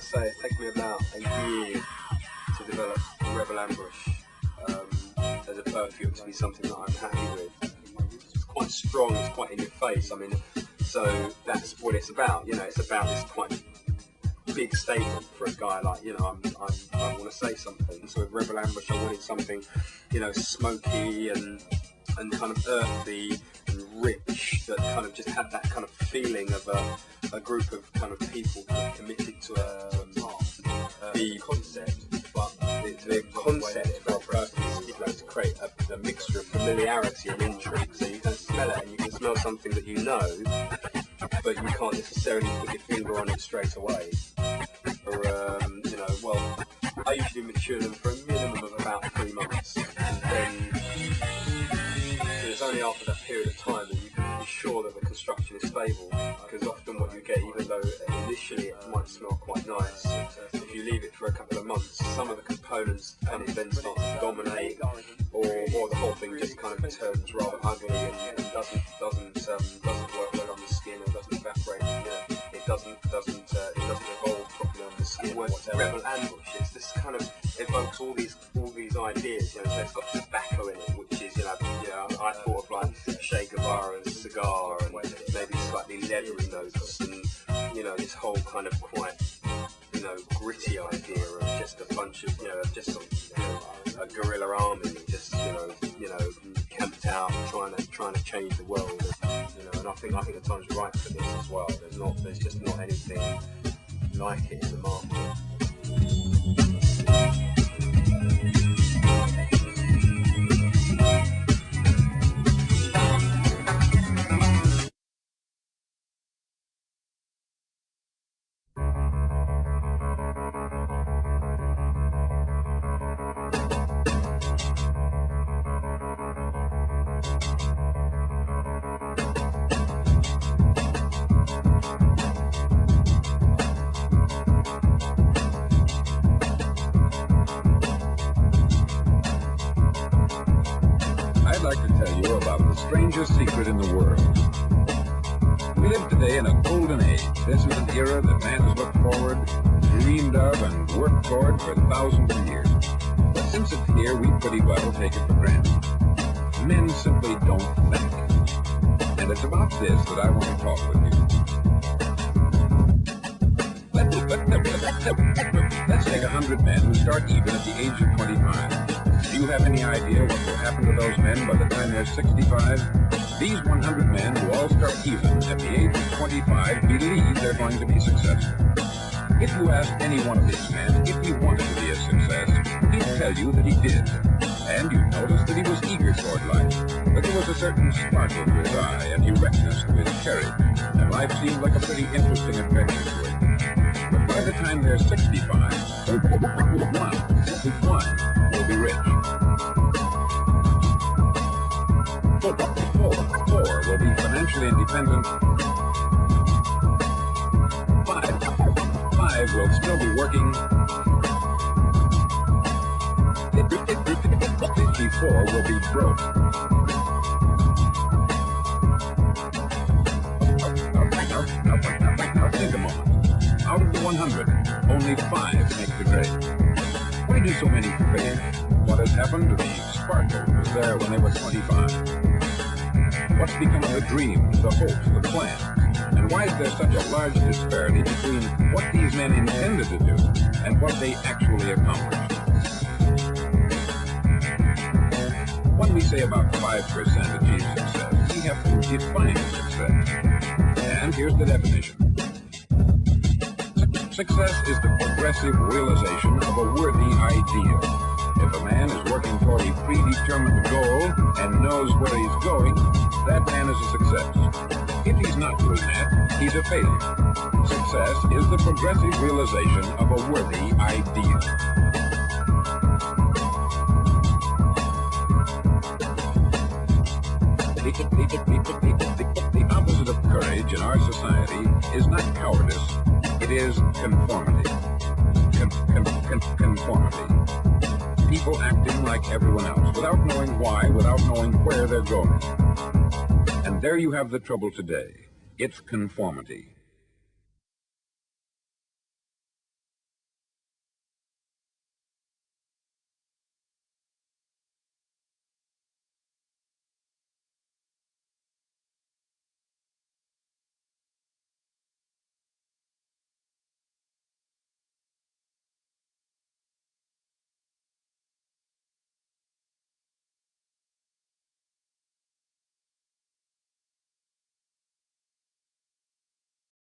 It's taken me about a year to develop Rebel Ambush as a perfume to be something that I'm happy with. It's quite strong, it's quite in your face. I mean, so that's what it's about. You know, it's about this quite big statement for a guy like, you know, I want to say something. So with Rebel Ambush, I wanted something, you know, smoky and kind of earthy and rich, that kind of just had that kind of feeling of a group of kind of people committed to the concept. But the concept for a person is, you know, to create a mixture of familiarity and intrigue. So you can smell it and you can smell something that you know, but you can't necessarily put your finger on it straight away. Or, you know, well, I usually mature them for a minimum of about 3 months, and then it's only after that period of time that you can be sure that the construction is stable, because often what you get, even though initially it might smell quite nice, if you leave it for a couple of months, some of the components kind of then start to dominate, or the whole thing just kind of turns rather ugly and doesn't work well on the skin, or doesn't evaporate. You know, it doesn't evolve properly on the skin. Whereas Rebel Ambush, it's this kind of evokes all these ideas. You know, so it's got tobacco in it, which is, you know, I thought of like Che Guevara's cigar and maybe slightly leathery notes, and, you know, this whole kind of quite, you know, gritty idea of just a bunch of, you know, just a guerrilla army, just, you know, camped out trying to change the world, you know. And I think the time's right for this as well. There's just not anything like it in the market. Strangest secret in the world. We live today in a golden age. This is an era that man has looked forward, dreamed of, and worked toward for thousands of years. But since it's here, we pretty well take it for granted. Men simply don't think. And it's about this that I want to talk with you. Let's take 100 men who start even at the age of 25. Do you have any idea what will happen to those men by the time they're 65? These 100 men who all start even at the age of 25 believe they're going to be successful. If you ask any one of these men if he wanted to be a success, he'd tell you that he did. And you noticed that he was eager toward life, that there was a certain sparkle to his eye and erectness to his carriage, and life seemed like a pretty interesting adventure to him. But by the time they're 65, one will be rich. Four will be financially independent. Five will still be working. 54 will be broke. Now think a moment. Out of the 100, only 5 make the grade. Why do so many fail? What has happened to the sparkle that was there when they were 25? What's become of the dreams, the hopes, the plans? And why is there such a large disparity between what these men intended to do and what they actually accomplished? When we say about 5% achieve success, we have to define success. And here's the definition. Success is the progressive realization of a worthy ideal. If a man is working toward a predetermined goal and knows where he's going, that man is a success. If he's not doing that, he's a failure. Success is the progressive realization of a worthy ideal. The opposite of courage in our society is not cowardice, it is conformity. Conformity. People acting like everyone else, without knowing why, without knowing where they're going. And there you have the trouble today. It's conformity.